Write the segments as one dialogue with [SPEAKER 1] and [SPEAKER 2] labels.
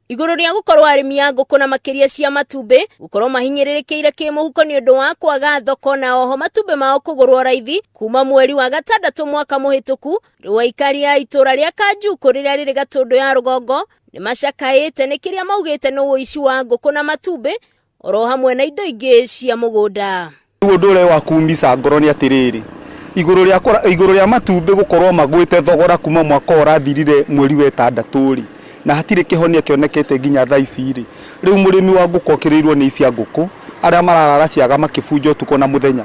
[SPEAKER 1] Igũrũ rĩa gũkorwo arĩmi a ngũkũ na makĩria cia matumbĩ gũkorwo mahinyĩrĩrĩkĩire kĩmũhuko nĩ ũndũ wa kwaga thoko na oho matumbĩ mao kũgũrwo raithi kuma mweri wa gatandatũ mwaka mũhĩtũku, rĩu aikari a itũra rĩa Kanjuku rĩrĩa rĩrĩ Gatundu ya rũgongo nĩ macakaĩte nĩ kĩrĩa maugĩte nĩ ũici wa ngũkũ na matumbĩ oro hamwe na indo ingĩ cia mũgũnda.
[SPEAKER 2] Ũndũ ũrĩa wa kuumica ngoro nĩ atĩrĩrĩ, igũrũ rĩa matumbĩ gũkorwo magwĩte thogora kuma mwaka ũrathirire mweri wa ĩtandatũ na hatirĩ kĩhonia kĩonekete nginya thaa ici rĩ. Rĩu mũrĩmi wa ngũkũ okĩrĩirwo nĩ icia ngũkũ arĩa mararara ciaga makĩbunja ũtukũ na mũthenya.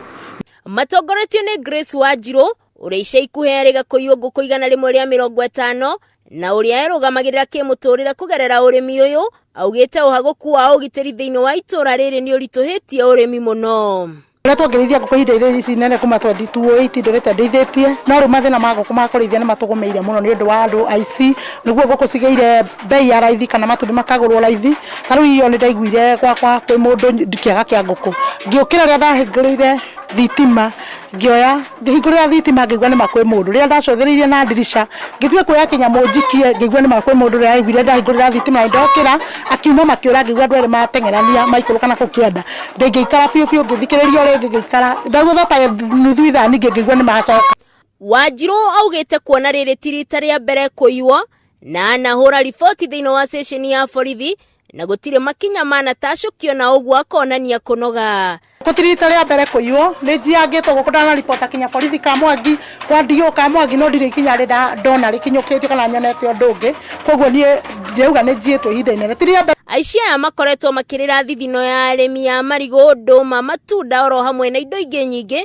[SPEAKER 1] Matongoretio nĩ Grace Wanjirũ ũrĩa ica ikuhĩ erĩga kũiywo ngũkũ 150 na ũrĩa erũgamagĩrĩra kĩmũtũrĩre kũgerera ũrĩmi ũyũ augĩte ũhagũku wa ũgitĩri thĩinĩ wa itũra rĩrĩ nĩ ũritũhĩtie ũrĩmi mũno.
[SPEAKER 3] Ũrĩa twongĩrĩithia ngũkũ ihinda irĩ ici nene kuma 22 ndũrĩte ndĩithĩtie, no rĩu mathĩna ma ngũkũ ma kũrĩithia nĩ matũgũmĩire mũno nĩ ũndũ wa andũ aici, nĩguo ngũkũ cigĩire bei ya raithi kana matumbĩ makagũrwo raithi. Ta rĩu iyo nĩ ndaiguire gwakwa kwĩ mũndũ kĩaga kĩa ngũkũ, ngĩũkĩra rĩrĩa ndahingũrĩire thitima ngĩoya ngĩhingũrĩra thitima ngĩigua nĩ makwĩ mũndũ, rĩrĩa ndacũthĩrĩirie na ndirisha ngĩtua kuoya kĩnyamũ njikie ngĩigua nĩ makwĩ mũndũ, rĩrĩa aiguire ndahingũrĩra thitima na ndokĩra akiuma makĩũra ngĩigua andũ erĩ mateng'erania maikũrũka na kũkĩenda, ngĩikara biũ ngĩthikĩrĩria ũrĩa ngĩikara ndagũtha ta nuthu ithaa ningĩ ngĩigua nĩ macoka.
[SPEAKER 1] Wanjirũ augĩte kuona rĩrĩ ti rita rĩa mbere kũiywo na anahũra riboti thĩinĩ wa ceceni ya borithi na gũtirĩ makinya manatacũkio na ũguo akonania kũnoga.
[SPEAKER 3] Gũtirita rĩa mbere kũiywo nĩ njiangĩtwo gũkũ ndana ribota kinya borithi ka Mwangi kwa ndigũ ka Mwangi no ndirĩ ikinya rĩ ndona rĩkinyũkĩtio kana nyonete ũndũ ũngĩ, koguo niĩ ndĩuga nĩ njiĩtwo ihinda inene ti rĩa mbere.
[SPEAKER 1] Aici aya makoretwo makĩrĩra thithino ya arĩmi a marigũ, ndũma, matunda oro hamwe na indo ingĩ nyingĩ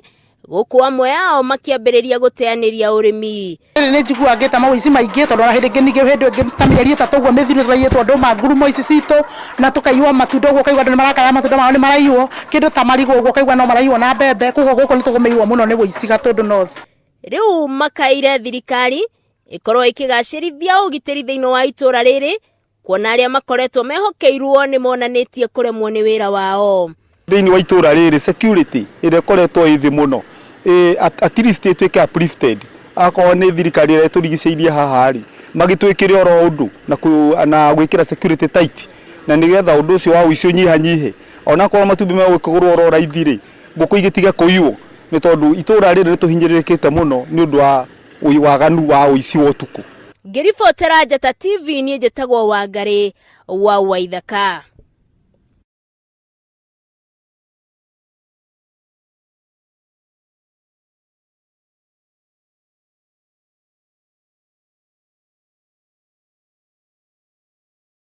[SPEAKER 1] gũkũ amwe ao makĩambĩrĩria gũteanĩria ũrĩmi.
[SPEAKER 3] Nĩ njigua ngĩta mawĩici maingĩ tondũ hĩndĩ ĩngĩ ningĩ hĩndĩ ĩngĩ ta mĩeri ĩtatũ ũguo mĩthiru tũraiyĩtwo ndũma ngurumo ici citũ na tũkaiywo matunda ũguo kaigua andũ nĩ marakaya matunda mao nĩ maraiywo, kĩndũ ta marigũ ũguo kaigua no maraiywo na mbembe, koguo gũkũ nĩ tũgũmĩirwo mũno nĩ ũici Gatundu North.
[SPEAKER 1] Rĩu makaire thirikari ĩkorwo ĩkĩgacĩrithia ũgitĩri thĩinĩ wa itũra rĩrĩ kuona arĩa makoretwo mehokeirwo nĩ monanĩtie kũremwo nĩ wĩra wao.
[SPEAKER 2] Thĩinĩ wa itũra rĩrĩ security ĩrĩa ĩkoretwo ĩ thĩ mũno at least ĩtuĩke uplifted, akorwo nĩ thirikari ĩrĩa ĩtũrigicĩirie haha rĩ magĩtwĩkĩre oro ũndũ na gwĩkĩra security tight na nĩgetha ũndũ ũcio wa ũici ũnyihanyihe, ona korwo matumbĩ megũkĩgũrwo oro raithi rĩ ngũkũ igĩtige kũiywo nĩ tondũ itũra rĩrĩ rĩtũhinyĩrĩrĩkĩte mũno nĩ ũndũ wa waganu wa ũici wa ũtukũ.
[SPEAKER 1] Ngĩribotera Njata TV niĩ njĩtagwo Wangari wa Waithaka.